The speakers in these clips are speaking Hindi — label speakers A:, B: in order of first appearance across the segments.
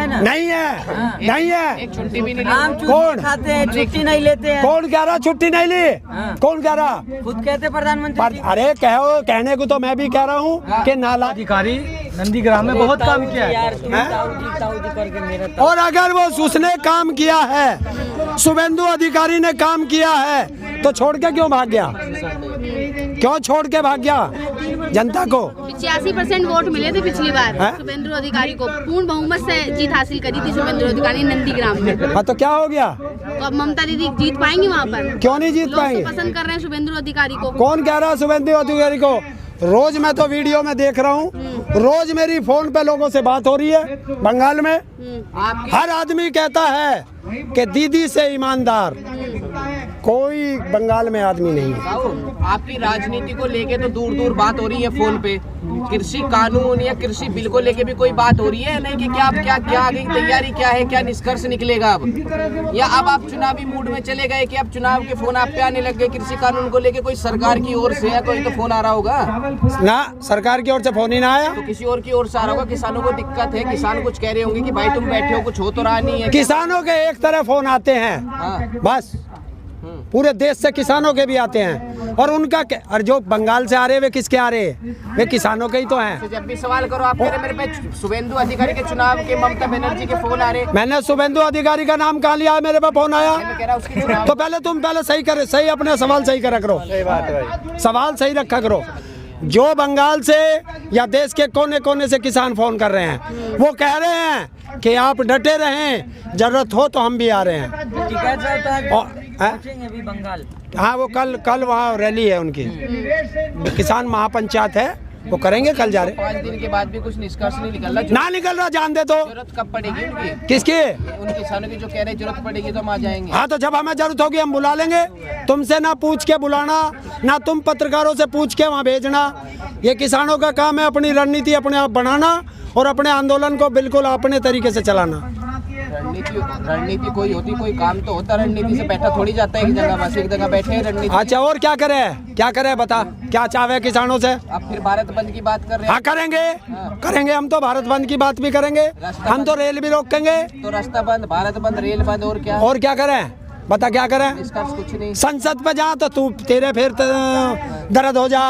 A: है ना?
B: नहीं है, नहीं है।
C: एक छुट्टी भी नहीं
A: हम
B: कौन
A: खाते हैं, छुट्टी नहीं लेते हैं।
B: कौन कह रहा छुट्टी नहीं ली? कौन कह रहा?
A: खुद कहते प्रधानमंत्री जी।
B: अरे कहो, कहने को तो मैं भी कह रहा हूँ कि नाला
D: अधिकारी नंदीग्राम में बहुत काम किया है।
A: यार तुम ताऊ जी करके मेरा
B: और अगर वो उसने काम किया है, शुभेंदु अधिकारी ने काम किया है, तो छोड़ के क्यों भाग गया? क्यों छोड़ के भाग गया जनता को?
E: 85% वोट मिले थे पिछली बार शुभेंदु अधिकारी को, पूर्ण बहुमत से जीत हासिल करी थी शुभेंदु अधिकारी नंदीग्राम में।
B: हाँ तो क्या हो गया?
E: तो अब ममता दीदी जीत पाएंगी वहाँ पर?
B: क्यों नहीं जीत
E: लोग
B: पाएंगे?
E: तो पसंद कर रहे हैं शुभेंदु अधिकारी को।
B: कौन कह रहा है शुभेंदु अधिकारी को? रोज मैं तो वीडियो में देख रहा हूँ, रोज मेरी फोन पे लोगों से बात हो रही है बंगाल में। हर आदमी कहता है कि दीदी से ईमानदार कोई बंगाल में आदमी नहीं है।
C: आपकी राजनीति को लेके तो दूर दूर बात हो रही है फोन पे, कृषि कानून या कृषि बिल को लेके भी कोई बात हो रही है नहीं कि क्या आगे की तैयारी क्या है, क्या निष्कर्ष निकलेगा अब? या अब आप चुनावी मूड में चले गए कि अब चुनाव के फोन आप पे आने लग गए? कृषि कानून को लेके कोई सरकार की ओर से या कोई तो फोन आ रहा होगा
B: ना? सरकार की ओर से फोन ही ना आया
C: तो किसी और की ओर से आ रहा होगा। किसानों को दिक्कत है, किसान कुछ कह रहे होंगे कि भाई तुम बैठे हो, कुछ हो तो रहा नहीं है।
B: किसानों के एक तरह फोन आते हैं बस, पूरे देश से किसानों के भी आते हैं। और उनका और जो बंगाल से आ रहे वे किसके आ रहे? वे किसानों के ही तो हैं।
C: तो जब भी सवाल करो आप कह रहे मेरे पे शुभेंदु अधिकारी के चुनाव के ममता बनर्जी के फोन आ रहे।
B: मैंने शुभेंदु अधिकारी का नाम कहाँ लिया? मेरे पे फोन आया
C: मैं कह रहा उसकी चुनाव
B: तो पहले तुम सही करे, सही अपने सवाल सही करा करो, सवाल सही रखा करो। जो बंगाल से या देश के कोने कोने से किसान फोन कर रहे हैं, वो कह रहे हैं कि आप डटे रहें, जरूरत हो तो हम भी आ रहे हैं।
A: टिकट रहता है
B: और
A: अभी बंगाल।
B: हाँ वो कल वहाँ रैली है उनकी, किसान महापंचायत है, वो करेंगे कल जा रहे।
C: 5 दिन के बाद भी कुछ निष्कर्ष नहीं निकल रहा।
B: ना निकल रहा, जान दे तो।
C: जरूरत कब पड़ेगी उनकी?
B: किसकी?
C: उन किसानों की जो कह रहे जरूरत पड़ेगी तो हम आ जाएंगे।
B: हाँ तो जब हमें जरूरत होगी हम बुला लेंगे। तुमसे ना पूछ के बुलाना, ना तुम पत्रकारों से पूछ के वहाँ भेजना। ये किसानों का काम है अपनी रणनीति अपने आप बनाना और अपने आंदोलन को बिल्कुल अपने तरीके से चलाना।
C: रणनीति कोई होती, कोई काम तो होता, रणनीति से बैठा थोड़ी जाता है एक जगह, बस एक जगह बैठे हैं रणनीति।
B: अच्छा और क्या करे बता, क्या चाहे किसानों से?
C: अब फिर भारत बंद की बात कर रहे हैं।
B: हाँ करेंगे हम तो भारत बंद की बात भी करेंगे, हम तो रेल भी रोकेंगे।
C: तो रास्ता बंद, भारत बंद, रेल बंद, और क्या
B: करें? बता क्या करें?
C: कुछ नहीं।
B: संसद पे जा तो तू तेरे फिर दर्द हो जा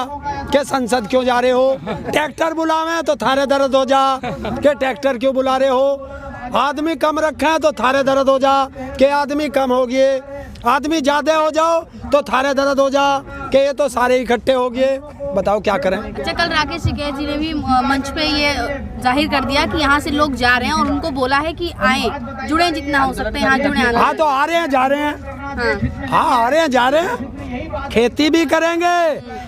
B: के संसद क्यों जा रहे हो? ट्रैक्टर बुलावे तो थारे दर्द हो जा के ट्रैक्टर क्यों बुला रहे हो? आदमी कम रखे हैं तो थारे दर्द हो जा के आदमी कम हो गए, आदमी ज्यादा हो जाओ तो थारे दर्द हो जा के ये तो सारे इकट्ठे हो गए। बताओ क्या करें?
E: अच्छा कल राकेश टिकैत जी ने भी मंच पे ये जाहिर कर दिया कि यहाँ से लोग जा रहे हैं और उनको बोला है कि आए, जुड़े जितना हो सकते हैं यहाँ जुड़े।
B: हाँ तो आ रहे हैं, जा रहे हैं। हाँ आ रहे हैं, जा रहे हैं, खेती भी करेंगे,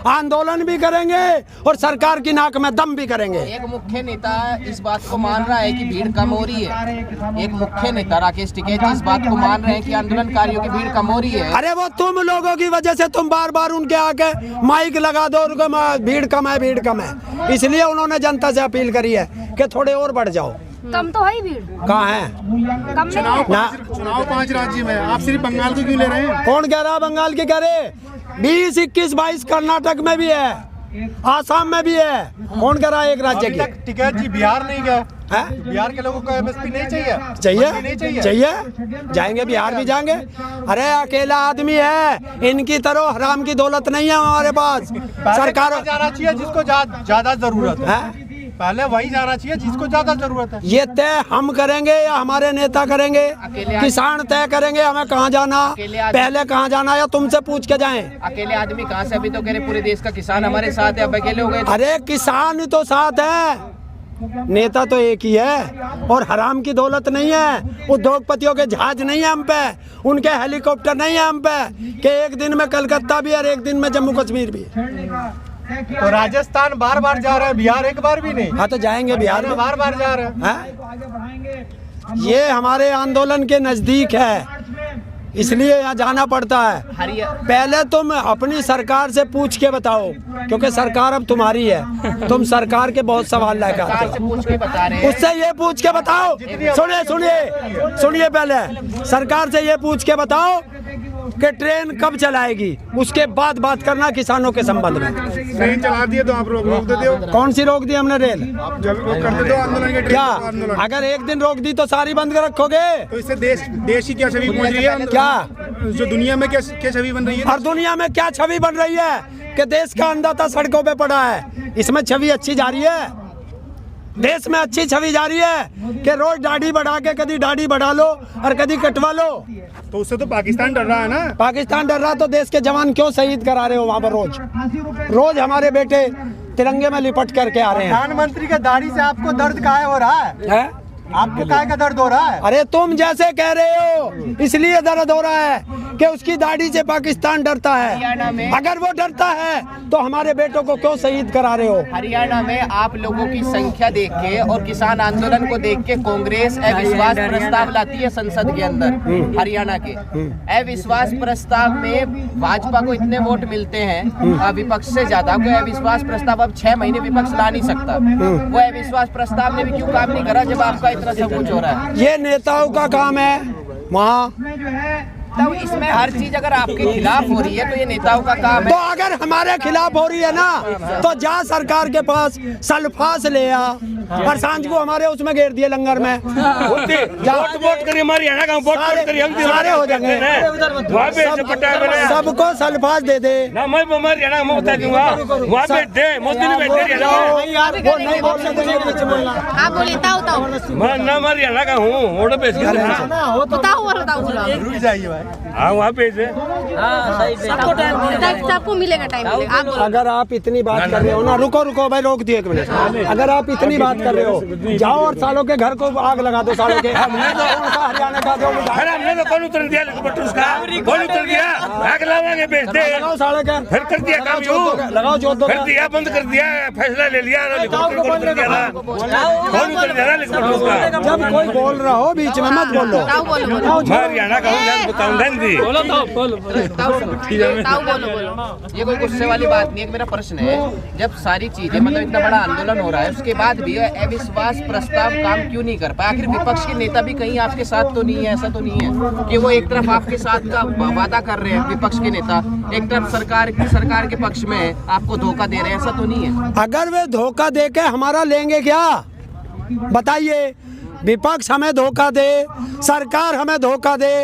B: आंदोलन भी करेंगे और सरकार की नाक में दम भी करेंगे।
C: एक मुख्य नेता इस बात को मान रहा है कि भीड़ कम हो रही है। एक मुख्य नेता राकेश टिकैत जी इस बात को मान रहे हैं कि आंदोलनकारियों की भीड़ कम हो रही है।
B: अरे वो तुम लोगों की वजह से तुम बार बार उनके आके माइक लगा दो, भीड़ कम है, इसलिए उन्होंने जनता से अपील करी है कि थोड़े और बढ़ जाओ।
E: कम तो है ही भीड़।
B: कहाँ है?
E: कम
F: चुनाव 5 राज्य में, आप सिर्फ बंगाल को क्यों ले रहे हैं?
B: कौन कह रहा बंगाल के? कह रहे 20, 21, 22 कर्नाटक में भी है, आसाम में भी है। कौन कह रहा है एक राज्य की?
F: टिकैत जी बिहार नहीं गए
B: है?
F: बिहार के लोगों को एमएसपी नहीं चाहिए?
B: चाहिए, जाएंगे, बिहार भी जाएंगे। अरे अकेला आदमी है, इनकी तरह हराम की दौलत नहीं है हमारे पास। सरकार
F: जाना चाहिए जिसको ज्यादा जरूरत है, पहले वही जाना चाहिए जिसको ज्यादा जरूरत है।
B: ये तय हम करेंगे या हमारे नेता करेंगे? किसान तय करेंगे हमें कहाँ जाना, पहले कहाँ जाना, या तुमसे पूछ के जाएं?
C: अकेले आदमी कहाँ से? अभी तो कह रहे पूरे देश का किसान हमारे साथ है, अब अकेले हो गए।
B: अरे किसान तो साथ है, नेता तो एक ही है। और हराम की दौलत नहीं है, उद्योगपतियों के जहाज नहीं है हम पे, उनके हेलीकॉप्टर नहीं है हम पे कि एक दिन में कलकत्ता भी और एक दिन में जम्मू कश्मीर भी।
F: तो राजस्थान बार बार जा रहे हैं, बिहार एक बार भी नहीं।
B: हाँ तो जाएंगे, बिहार में
F: बार बार जा रहे
B: हैं। ये हमारे आंदोलन के नजदीक है, इसलिए यहाँ जाना पड़ता है। पहले तुम अपनी सरकार से पूछ के बताओ, क्योंकि सरकार अब तुम्हारी है, तुम सरकार के बहुत सवाल लेकर आते हो, उससे ये पूछ के बताओ। सुनिए पहले सरकार से ये पूछ के बताओ कि ट्रेन कब चलाएगी, उसके बाद बात करना किसानों के संबंध में।
F: ट्रेन चला दिए तो आप रोक देते हो।
B: कौन सी रोक दी हमने रेल?
F: जब वो करते थे आंदोलन के
B: क्या
F: आंदोलन,
B: अगर एक दिन रोक दी तो सारी बंद कर रखोगे?
F: तो इससे देश की क्या छवि पहुंच रही है?
B: क्या
F: जो दुनिया में क्या छवि बन रही है?
B: और दुनिया में क्या छवि बन रही है कि देश का अंधाता सड़कों पे पड़ा है। इसमें छवि अच्छी जा रही है, देश में अच्छी छवि जा रही है कि रोज दाढ़ी बढ़ा के कभी दाढ़ी बढ़ा लो और कभी कटवा लो।
F: तो उससे तो पाकिस्तान डर रहा है ना।
B: पाकिस्तान डर रहा तो देश के जवान क्यों शहीद करा रहे हो वहाँ पर? रोज हमारे बेटे तिरंगे में लिपट करके आ रहे हैं।
D: प्रधानमंत्री के दाढ़ी से आपको दर्द काहे हो रहा है? आपको काहे का दर्द हो रहा है?
B: अरे तुम जैसे कह रहे हो इसलिए दर्द हो रहा है कि उसकी दाढ़ी से पाकिस्तान डरता है। अगर वो डरता है तो हमारे बेटों को क्यों शहीद करा रहे हो?
C: हरियाणा में आप लोगों की संख्या देख के और किसान आंदोलन को देख के कांग्रेस अविश्वास प्रस्ताव लाती है संसद के अंदर हरियाणा के। अविश्वास प्रस्ताव में भाजपा को इतने वोट मिलते हैं विपक्ष से ज्यादा, कोई अविश्वास प्रस्ताव अब 6 महीने विपक्ष ला नहीं सकता। वो अविश्वास प्रस्ताव ने भी क्यों काम नहीं करा जब आपका इतना सब कुछ हो रहा है?
B: ये नेताओं का काम है वहाँ।
C: तो इसमें हर चीज अगर आपके खिलाफ हो रही है तो ये नेताओं का काम
B: तो
C: है।
B: अगर हमारे खिलाफ हो रही है ना तो जा सरकार के पास सल्फास ले आ और सांझ को हमारे उसमें घेर दिए लंगर में।
G: वोट करिए हमारी हरियाणा का वोट करिए, हम
B: सारे हो जाएंगे। सबको सल्फास दे दे।
G: ना मैं हरियाणा में बता दूंगा, वहाँ पे दे मोदी ने बैठ हरियाणा में।
B: वो नहीं बोल सकते।
E: आप बोले ताऊ
G: मैं ना हरियाणा का हूँ, वोट पे
F: रुक जाइए भाई।
G: हाँ वहाँ पे से
E: सबको मिलेगा टाइम मिलेगा। आप बोलो।
B: अगर आप इतनी बात कर रहे हो ना, रुको भाई, रोक दिए 1 मिनट। अगर आप इतनी बात कर रहे हो, जाओ और सालों के घर को आग लगा दो। सालों के हरियाणा का दो।
G: अरे हमने तो कौन उतर दिया उसका, कौन उतर दिया? आग लावांगे बेच दे।
B: लगाओ साढ़े के
G: फिर कर दिया काम यूं,
B: लगाओ जो दो
G: कर दिया, बंद कर दिया, फैसला ले लिया। कौन उतर दिया ना, कौन उतर दिया ना हेलीकॉप्टर उसका?
B: जब कोई बोल रहा हो बीच में मत बोलो।
E: ताऊ बोलो।
G: मैं हरियाणा का हूँ, बताऊँ दी।
C: ताऊ बोलो। ये कोई गुस्से वाली बात नहीं है। मेरा प्रश्न है, जब सारी चीजें मतलब इतना बड़ा आंदोलन हो रहा है उसके बाद भी अविश्वास प्रस्ताव काम क्यों नहीं कर पाया? आखिर विपक्ष के नेता भी कहीं आपके साथ तो नहीं है? ऐसा तो नहीं है कि वो एक तरफ आपके साथ का वादा कर रहे हैं विपक्ष के नेता, एक तरफ सरकार के पक्ष में आपको धोखा दे रहे हैं? ऐसा तो नहीं है?
B: अगर वे धोखा दे के हमारा लेंगे क्या बताइए? विपक्ष हमें धोखा दे, सरकार हमें धोखा दे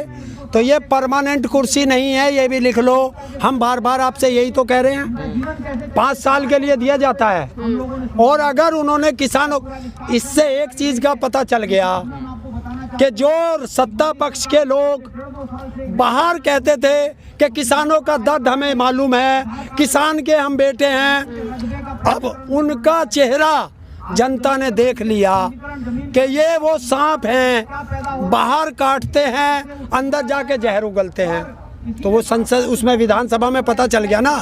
B: तो ये परमानेंट कुर्सी नहीं है, ये भी लिख लो। हम बार बार आपसे यही तो कह रहे हैं, 5 साल के लिए दिया जाता है। और अगर उन्होंने किसानों, इससे एक चीज का पता चल गया कि जो सत्ता पक्ष के लोग बाहर कहते थे कि किसानों का दर्द हमें मालूम है, किसान के हम बेटे हैं, अब उनका चेहरा जनता ने देख लिया कि ये वो सांप हैं, बाहर काटते हैं, अंदर जाके जहर उगलते हैं। तो वो संसद उसमें विधानसभा में पता चल गया ना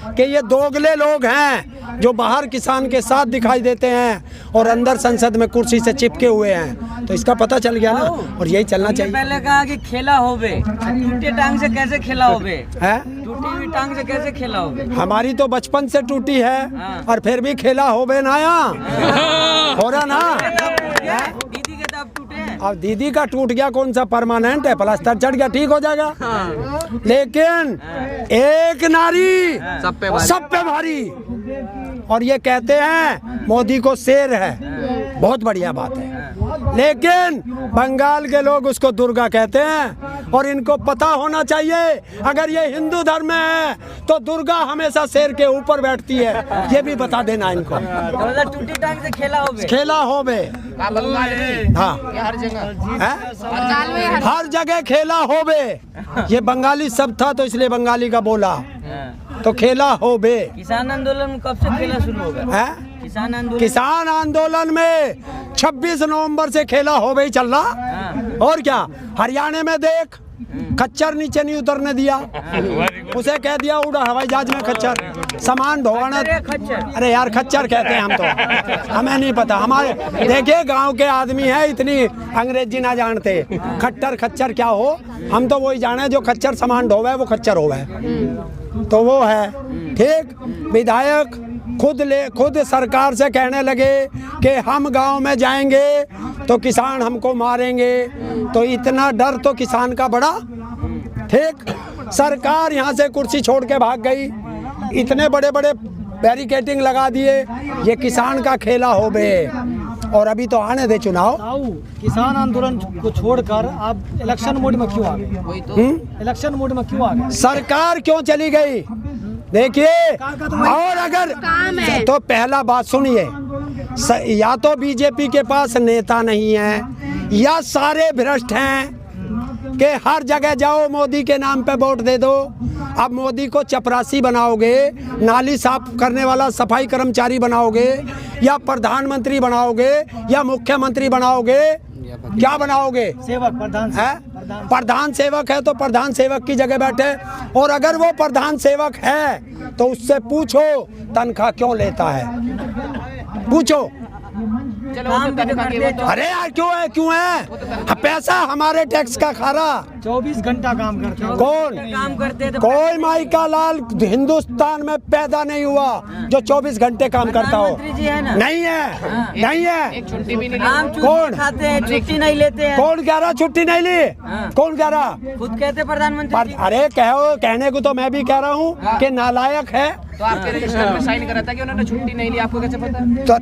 B: कि ये दोगले लोग हैं जो बाहर किसान के साथ दिखाई देते हैं और अंदर संसद में कुर्सी से चिपके हुए हैं। तो इसका पता चल गया ना, और यही चलना चाहिए।
A: पहले कहा कि खेला होवे, टूटे टांग से कैसे खेला होवे
B: है?
A: टूटी हुई टांग से कैसे खेला होवे?
B: हमारी तो बचपन से टूटी है और फिर भी खेला होवे ना यहाँ हो रहा ना।
A: दीदी के तो अब टूटे हैं।
B: अब दीदी का टूट गया, कौन सा परमानेंट है? प्लास्टर चढ़ गया, ठीक हो जाएगा। लेकिन एक नारी सब पे भारी, और ये कहते हैं मोदी को शेर है, बहुत बढ़िया बात है। लेकिन बंगाल के लोग उसको दुर्गा कहते हैं, और इनको पता होना चाहिए अगर ये हिंदू धर्म में है तो दुर्गा हमेशा शेर के ऊपर बैठती है, ये भी बता देना इनको।
A: मतलब टूटी टांग से खेला होवे।
B: खेला होवे, हाँ,
C: हर जगह
B: है? हर जगह खेला होवे। ये बंगाली शब्द था तो इसलिए बंगाली का बोला, तो खेला होवे।
A: किसान आंदोलन कब से खेला शुरू होगा?
B: है?
A: किसान
B: आंदोलन में 26 नवंबर से खेला होवे ही चल रहा। और क्या, हरियाणा में देख, खच्चर नीचे नहीं उतरने दिया, उसे कह दिया उड़ा हवाई जहाज में खच्चर, सामान ढोना। अरे यार खच्चर कहते हैं हम तो, हमें नहीं पता। हमारे देखिए गांव के आदमी है, इतनी अंग्रेजी ना जानते। खट्टर खच्चर क्या हो, हम तो वही जाने जो खच्चर सामान ढोवे वो खच्चर होवे, तो वो है। ठीक, विधायक खुद सरकार से कहने लगे कि हम गांव में जाएंगे तो किसान हमको मारेंगे, तो इतना डर तो किसान का बड़ा। ठीक, सरकार यहाँ से कुर्सी छोड़ के भाग गई, इतने बड़े बड़े बैरिकेडिंग लगा दिए, ये किसान का खेला हो बे। और अभी तो आने दे चुनाव।
D: किसान आंदोलन को छोड़कर आप इलेक्शन मोड में क्यों आ गए? इलेक्शन मोड में क्यों आ गए?
B: सरकार क्यों चली गई? देखिए, और अगर तो पहला बात सुनिए, या तो बीजेपी के पास नेता नहीं है, या सारे भ्रष्ट हैं कि हर जगह जाओ मोदी के नाम पे वोट दे दो। अब मोदी को चपरासी बनाओगे, नाली साफ करने वाला सफाई कर्मचारी बनाओगे, या प्रधानमंत्री बनाओगे, या मुख्यमंत्री बनाओगे, क्या बनाओगे?
D: सेवक, प्रधान
B: है, प्रधान सेवक है तो प्रधान सेवक की जगह बैठे। और अगर वो प्रधान सेवक है तो उससे पूछो तनख्वाह क्यों लेता है, पूछो।
C: चलो वो तो तनख्वाह की, वो तो
B: अरे यार क्यों है पैसा हमारे टैक्स का खा रहा।
D: 24 घंटा काम करते हैं।
B: कौन
A: काम करते तो
B: कोई माई का लाल हिंदुस्तान में पैदा नहीं हुआ जो 24 घंटे काम करता हो।
A: प्रधानमंत्री जी है ना,
B: नहीं है, नहीं है।
C: एक छुट्टी भी नहीं
A: काम
C: लेते।
B: कौन?
A: खाते हैं, छुट्टी नहीं लेते हैं।
B: कौन कह रहा छुट्टी नहीं ली? कौन कह रहा?
A: खुद कहते प्रधानमंत्री जी।
B: अरे कहने को तो मैं भी कह रहा हूँ कि नालायक है।
C: तो आपके रजिस्टर में साइन करा था कि उन्होंने छुट्टी नहीं ली, आपको कैसे पता?
B: तो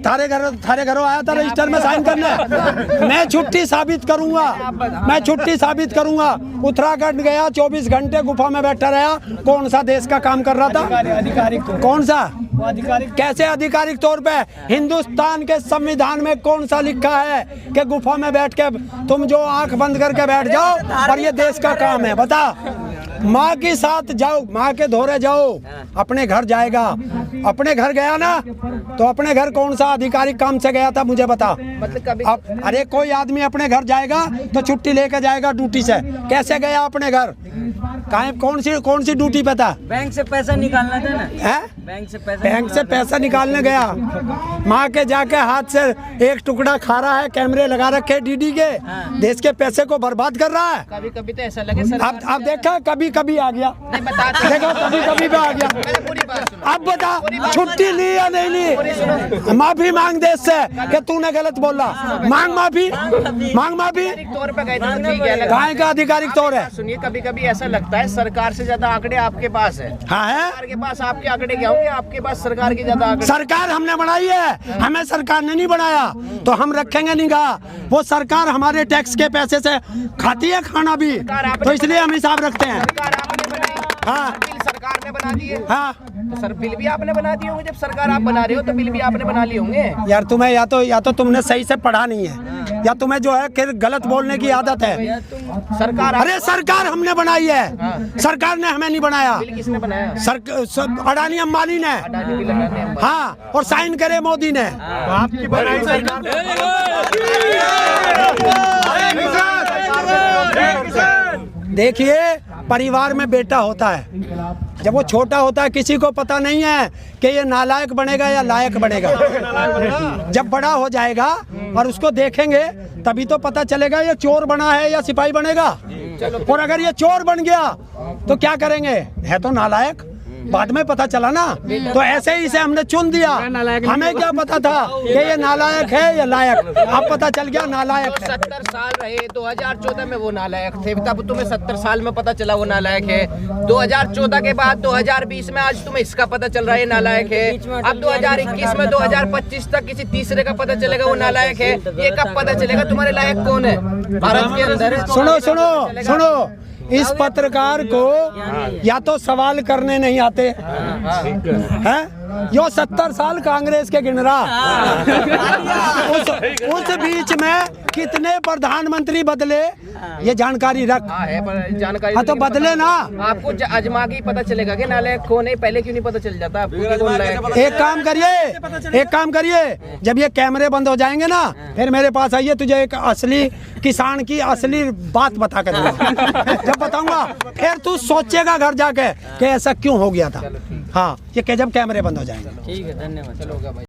B: थारे घरों आया था रजिस्टर में साइन करने। मैं छुट्टी साबित करूंगा, मैं छुट्टी साबित करूंगा। उत्तराखंड गया, 24 घंटे गुफा में बैठा रहा। कौन सा देश का काम कर रहा था?
D: आधिकारिक तौर
B: कौन सा?
D: वो आधिकारिक
B: कैसे आधिकारिक तौर पे? हिंदुस्तान के संविधान में कौन सा लिखा है कि गुफा में बैठ के तुम जो आंख बंद करके बैठ जाओ और ये देश का काम है? बता। माँ के साथ जाओ, माँ के धोरे जाओ, अपने घर जाएगा। अपने घर गया ना, तो अपने घर कौन सा आधिकारिक काम से गया था मुझे बता।
C: मतलब कभी
B: अब अरे कोई आदमी अपने घर जाएगा तो छुट्टी लेके जाएगा ड्यूटी से। कैसे गया अपने घर? कौन सी ड्यूटी पे था?
A: बैंक से पैसा निकालना था ना,
B: है? बैंक से पैसा निकालने गया। माँ के जाके हाथ से एक टुकड़ा खा रहा है, कैमरे लगा रखे डीडी के, देश के पैसे को बर्बाद कर रहा है।
C: कभी कभी तो ऐसा लगे सर।
B: अब देखा, कभी आ गया।
C: नहीं बता,
B: देखो कभी भी आ गया।
C: पूरी बात सुनो।
B: अब बता, छुट्टी ली या नहीं ली? माफी मांग देश से कि तूने गलत बोला। मांग माफी।
C: तौर पे गए थे तो ठीक है।
B: कहाँ का आधिकारिक तौर है?
C: सुनिए, कभी कभी ऐसा लगता है सरकार से ज्यादा आंकड़े आपके पास है।
B: हाँ है।
C: सरकार के पास आपके आंकड़े क्या होंगे? आपके पास सरकार की ज्यादा आंकड़े।
B: सरकार हमने बनाई है, हमें सरकार ने नहीं बनाया, तो हम रखेंगे निगाह। वो सरकार हमारे टैक्स के पैसे से खाती है खाना भी, तो इसलिए हम हिसाब रखते हैं।
C: सरकार आपने बनाई,
B: हाँ
C: बिल सरकार ने बना दिए।
B: हाँ।
C: तो सर बिल भी आपने बना दिए होंगे। जब सरकार आप बना रहे हो तो बिल भी आपने बना लिए होंगे।
B: यार तुम्हें या तो तुमने सही से पढ़ा नहीं है, या तुम्हें जो है फिर गलत बोलने की आदत है।
C: सरकार
B: अरे सरकार हमने बनाई है, सरकार ने हमें नहीं बनाया।
C: बिल किसने बनाया?
B: अडानी अंबानी ने।
C: अडानी बिल लगाते हैं।
B: हाँ, और साइन करे मोदी ने।
F: आपकी बनाई सरकार।
B: देखिए, परिवार में बेटा होता है, जब वो छोटा होता है किसी को पता नहीं है कि ये नालायक बनेगा या लायक बनेगा। जब बड़ा हो जाएगा और उसको देखेंगे तभी तो पता चलेगा ये चोर बना है या सिपाही बनेगा। और अगर ये चोर बन गया तो क्या करेंगे? है तो नालायक, बाद में पता चला ना। तो ऐसे ही से हमने चुन दिया। हमें क्या पता था कि ये नालायक है या लायक? अब पता चल गया नालायक है।
C: 70 साल रहे, 2014 में वो नालायक थे, तब तुम्हें 70 साल में पता चला वो नालायक है। 2014 के बाद 2020 में आज तुम्हें इसका पता चल रहा है नालायक है। अब 2021 में 2025 तक किसी तीसरे का पता चलेगा वो नालायक है। ये कब पता चलेगा तुम्हारे लायक कौन है भारत के अंदर?
B: सुनो, इस पत्रकार को या तो सवाल करने नहीं आते हैं, यो 70 साल कांग्रेस के गिन रहा। उस बीच में कितने प्रधानमंत्री बदले ये जानकारी रख।
C: जानकारी
B: हाँ तो बदले ना।
C: आपको अजमा के ही पता चलेगा कि नालायक कौन है, पहले क्यों नहीं पता चल जाता आपको कि कौन लायक है?
B: एक काम करिए, जब ये कैमरे बंद हो जाएंगे ना, फिर मेरे पास आइए, तुझे एक असली किसान की असली बात बता कर दूंगा। जब बताऊंगा फिर तू सोचेगा घर जाके कि ऐसा क्यों हो गया था। हाँ, ये जब कैमरे बंद हो जाएंगे।
A: ठीक है, धन्यवाद।
C: चलो भाई।